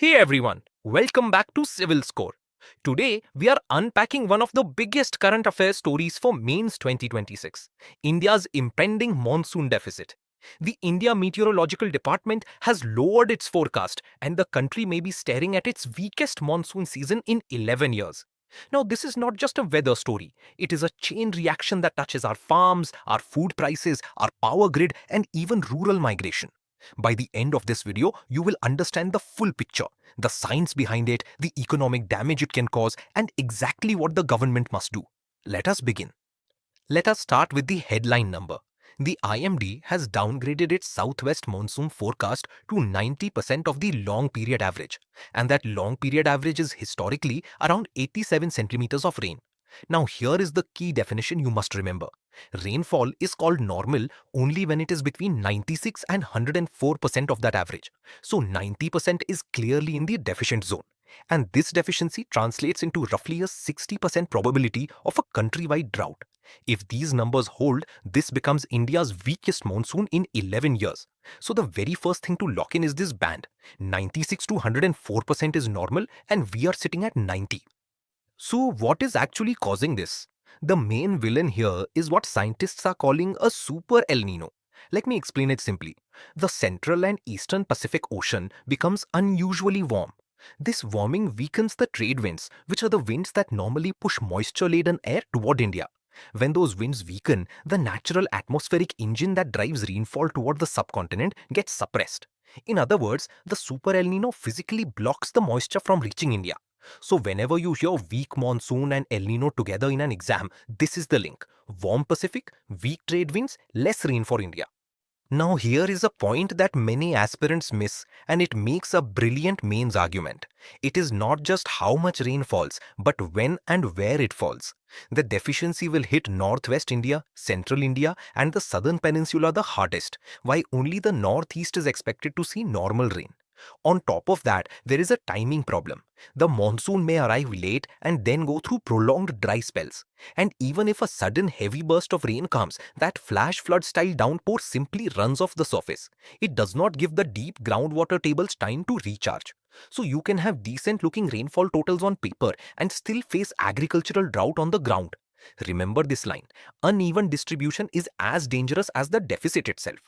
Hey everyone, welcome back to Civil Score. Today, we are unpacking one of the biggest current affairs stories for Mains 2026, India's impending monsoon deficit. The India Meteorological Department has lowered its forecast, and the country may be staring at its weakest monsoon season in 11 years. Now, this is not just a weather story, it is a chain reaction that touches our farms, our food prices, our power grid, and even rural migration. By the end of this video, you will understand the full picture, the science behind it, the economic damage it can cause, and exactly what the government must do. Let us begin. Let us start with the headline number. The IMD has downgraded its southwest monsoon forecast to 90% of the long period average, and that long period average is historically around 87 centimeters of rain. Now, here is the key definition you must remember. Rainfall is called normal only when it is between 96 and 104% of that average. So 90% is clearly in the deficient zone. And this deficiency translates into roughly a 60% probability of a countrywide drought. If these numbers hold, this becomes India's weakest monsoon in 11 years. So the very first thing to lock in is this band. 96 to 104% is normal and we are sitting at 90. So what is actually causing this? The main villain here is what scientists are calling a Super El Niño. Let me explain it simply. The central and eastern Pacific Ocean becomes unusually warm. This warming weakens the trade winds, which are the winds that normally push moisture-laden air toward India. When those winds weaken, the natural atmospheric engine that drives rainfall toward the subcontinent gets suppressed. In other words, the Super El Niño physically blocks the moisture from reaching India. So whenever you hear weak monsoon and El Nino together in an exam, this is the link. Warm Pacific, weak trade winds, less rain for India. Now here is a point that many aspirants miss, and it makes a brilliant mains argument. It is not just how much rain falls, but when and where it falls. The deficiency will hit northwest India, central India, and the southern peninsula the hardest, while only the northeast is expected to see normal rain. On top of that, there is a timing problem. The monsoon may arrive late and then go through prolonged dry spells. And even if a sudden heavy burst of rain comes, that flash flood style downpour simply runs off the surface. It does not give the deep groundwater tables time to recharge. So you can have decent looking rainfall totals on paper and still face agricultural drought on the ground. Remember this line, uneven distribution is as dangerous as the deficit itself.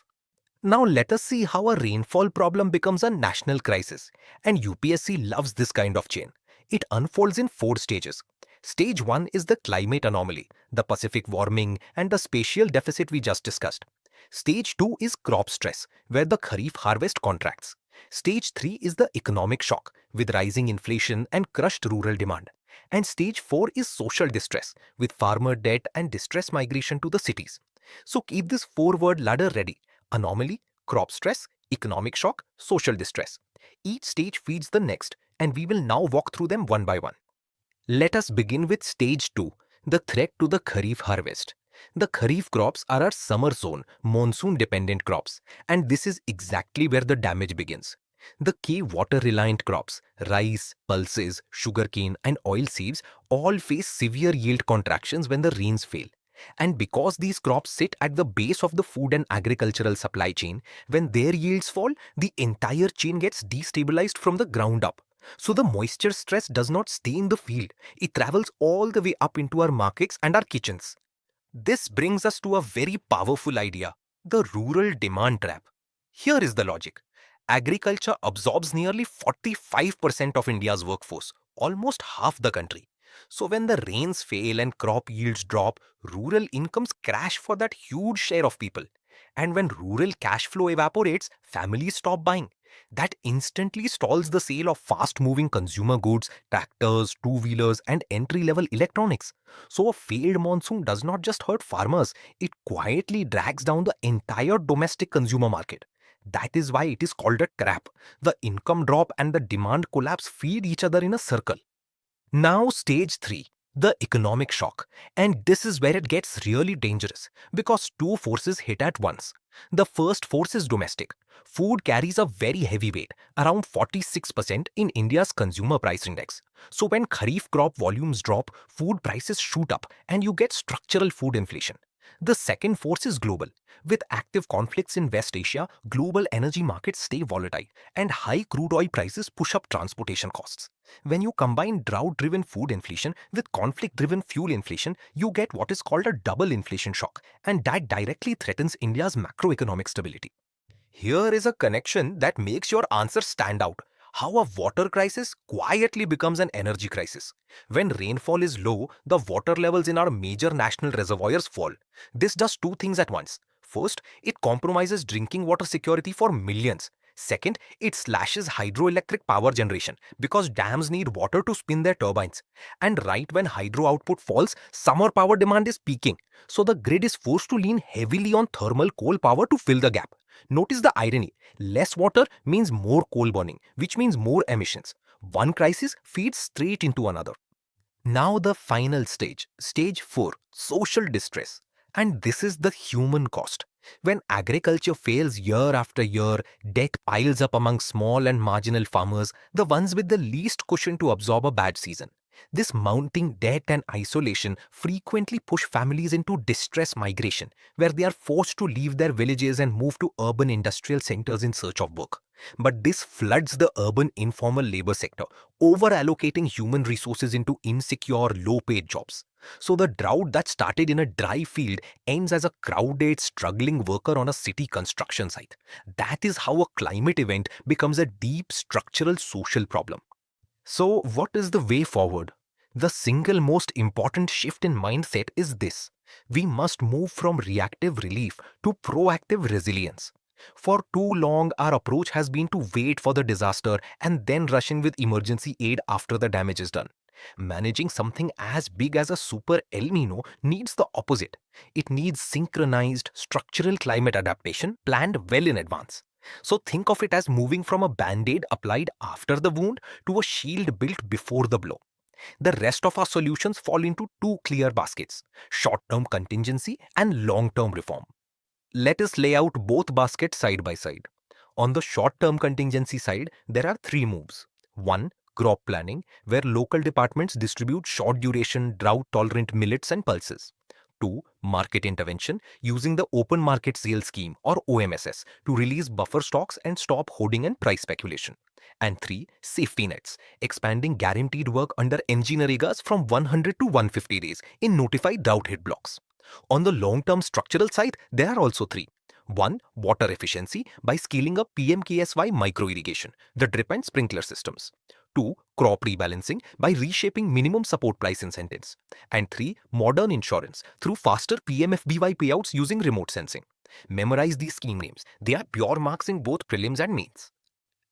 Now let us see how a rainfall problem becomes a national crisis. And UPSC loves this kind of chain. It unfolds in 4 stages. Stage 1 is the climate anomaly, the Pacific warming, and the spatial deficit we just discussed. Stage 2 is crop stress, where the Kharif harvest contracts. Stage 3 is the economic shock, with rising inflation and crushed rural demand. And stage 4 is social distress, with farmer debt and distress migration to the cities. So keep this 4-word ladder ready. Anomaly, crop stress, economic shock, social distress. Each stage feeds the next, and we will now walk through them one by one. Let us begin with stage 2, the threat to the Kharif harvest. The Kharif crops are our summer zone, monsoon-dependent crops, and this is exactly where the damage begins. The key water-reliant crops, rice, pulses, sugarcane, and oilseeds all face severe yield contractions when the rains fail. And because these crops sit at the base of the food and agricultural supply chain, when their yields fall, the entire chain gets destabilized from the ground up. So the moisture stress does not stay in the field. It travels all the way up into our markets and our kitchens. This brings us to a very powerful idea, the rural demand trap. Here is the logic. Agriculture absorbs nearly 45% of India's workforce, almost half the country. So when the rains fail and crop yields drop, rural incomes crash for that huge share of people. And when rural cash flow evaporates, families stop buying. That instantly stalls the sale of fast-moving consumer goods, tractors, two-wheelers, and entry-level electronics. So a failed monsoon does not just hurt farmers, it quietly drags down the entire domestic consumer market. That is why it is called a trap. The income drop and the demand collapse feed each other in a circle. Now stage 3, the economic shock. And this is where it gets really dangerous because 2 forces hit at once. The first force is domestic. Food carries a very heavy weight, around 46% in India's consumer price index. So when Kharif crop volumes drop, food prices shoot up and you get structural food inflation. The second force is global. With active conflicts in West Asia, global energy markets stay volatile, and high crude oil prices push up transportation costs. When you combine drought-driven food inflation with conflict-driven fuel inflation, you get what is called a double inflation shock, and that directly threatens India's macroeconomic stability. Here is a connection that makes your answer stand out. How a water crisis quietly becomes an energy crisis. When rainfall is low, the water levels in our major national reservoirs fall. This does two things at once. First, it compromises drinking water security for millions. Second, it slashes hydroelectric power generation because dams need water to spin their turbines. And right when hydro output falls, summer power demand is peaking. So the grid is forced to lean heavily on thermal coal power to fill the gap. Notice the irony. Less water means more coal burning, which means more emissions. One crisis feeds straight into another. Now the final stage, stage 4, social distress. And this is the human cost. When agriculture fails year after year, debt piles up among small and marginal farmers, the ones with the least cushion to absorb a bad season. This mounting debt and isolation frequently push families into distress migration, where they are forced to leave their villages and move to urban industrial centers in search of work. But this floods the urban informal labor sector, over-allocating human resources into insecure, low-paid jobs. So the drought that started in a dry field ends as a crowded, struggling worker on a city construction site. That is how a climate event becomes a deep structural social problem. So, what is the way forward? The single most important shift in mindset is this. We must move from reactive relief to proactive resilience. For too long, our approach has been to wait for the disaster and then rush in with emergency aid after the damage is done. Managing something as big as a Super El Niño needs the opposite. It needs synchronized, structural climate adaptation planned well in advance. So think of it as moving from a band-aid applied after the wound to a shield built before the blow. The rest of our solutions fall into two clear baskets: short-term contingency and long-term reform. Let us lay out both baskets side by side. On the short-term contingency side, there are three moves. 1. Crop planning, where local departments distribute short-duration, drought-tolerant millets and pulses. 2. Market intervention, using the Open Market Sale Scheme or OMSS to release buffer stocks and stop hoarding and price speculation. And 3. Safety nets, expanding guaranteed work under NGNREGAs from 100 to 150 days in notified drought-hit blocks. On the long-term structural side, there are also three. 1. Water efficiency by scaling up PMKSY micro-irrigation, the drip and sprinkler systems. 2. Crop rebalancing by reshaping minimum support price incentives. And 3. Modern insurance through faster PMFBY payouts using remote sensing. Memorize these scheme names. They are pure marks in both prelims and mains.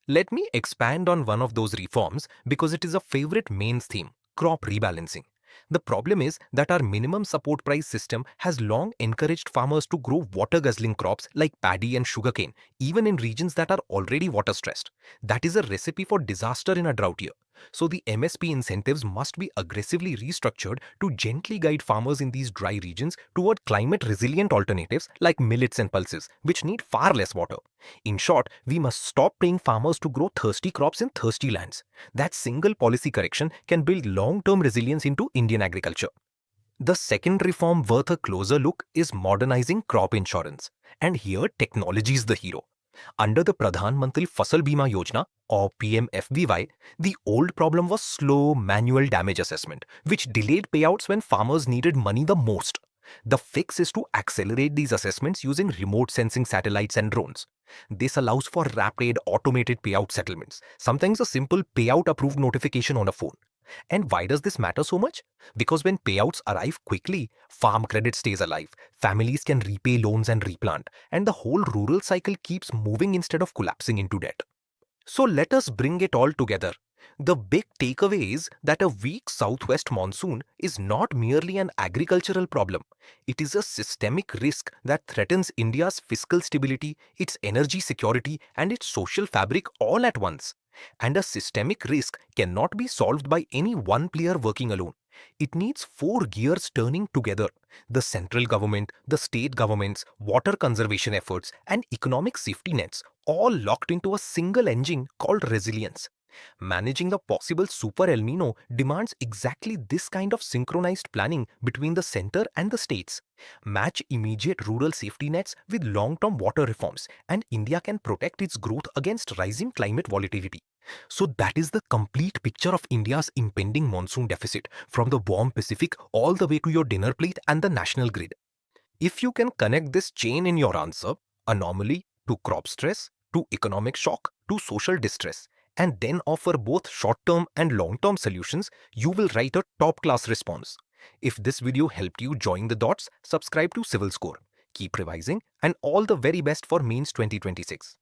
Let me expand on one of those reforms because it is a favorite mains theme: crop rebalancing. The problem is that our minimum support price system has long encouraged farmers to grow water-guzzling crops like paddy and sugarcane, even in regions that are already water-stressed. That is a recipe for disaster in a drought year. So the MSP incentives must be aggressively restructured to gently guide farmers in these dry regions toward climate-resilient alternatives like millets and pulses, which need far less water. In short, we must stop paying farmers to grow thirsty crops in thirsty lands. That single policy correction can build long-term resilience into Indian agriculture. The second reform worth a closer look is modernizing crop insurance. And here technology is the hero. Under the Pradhan Mantri Fasal Bima Yojana or PMFBY, the old problem was slow manual damage assessment, which delayed payouts when farmers needed money the most. The fix is to accelerate these assessments using remote sensing satellites and drones. This allows for rapid automated payout settlements, sometimes a simple payout approved notification on a phone. And why does this matter so much? Because when payouts arrive quickly, farm credit stays alive, families can repay loans and replant, and the whole rural cycle keeps moving instead of collapsing into debt. So let us bring it all together. The big takeaway is that a weak southwest monsoon is not merely an agricultural problem. It is a systemic risk that threatens India's fiscal stability, its energy security, and its social fabric all at once. And a systemic risk cannot be solved by any one player working alone. It needs four gears turning together: the central government, the state governments, water conservation efforts, and economic safety nets, all locked into a single engine called resilience. Managing the possible Super El Nino demands exactly this kind of synchronized planning between the center and the states. Match immediate rural safety nets with long-term water reforms, and India can protect its growth against rising climate volatility. So that is the complete picture of India's impending monsoon deficit, from the warm Pacific all the way to your dinner plate and the national grid. If you can connect this chain in your answer, anomaly to crop stress, to economic shock, to social distress, and then offer both short-term and long-term solutions, you will write a top-class response. If this video helped you join the dots, subscribe to Civil Score. Keep revising, and all the very best for Mains 2026.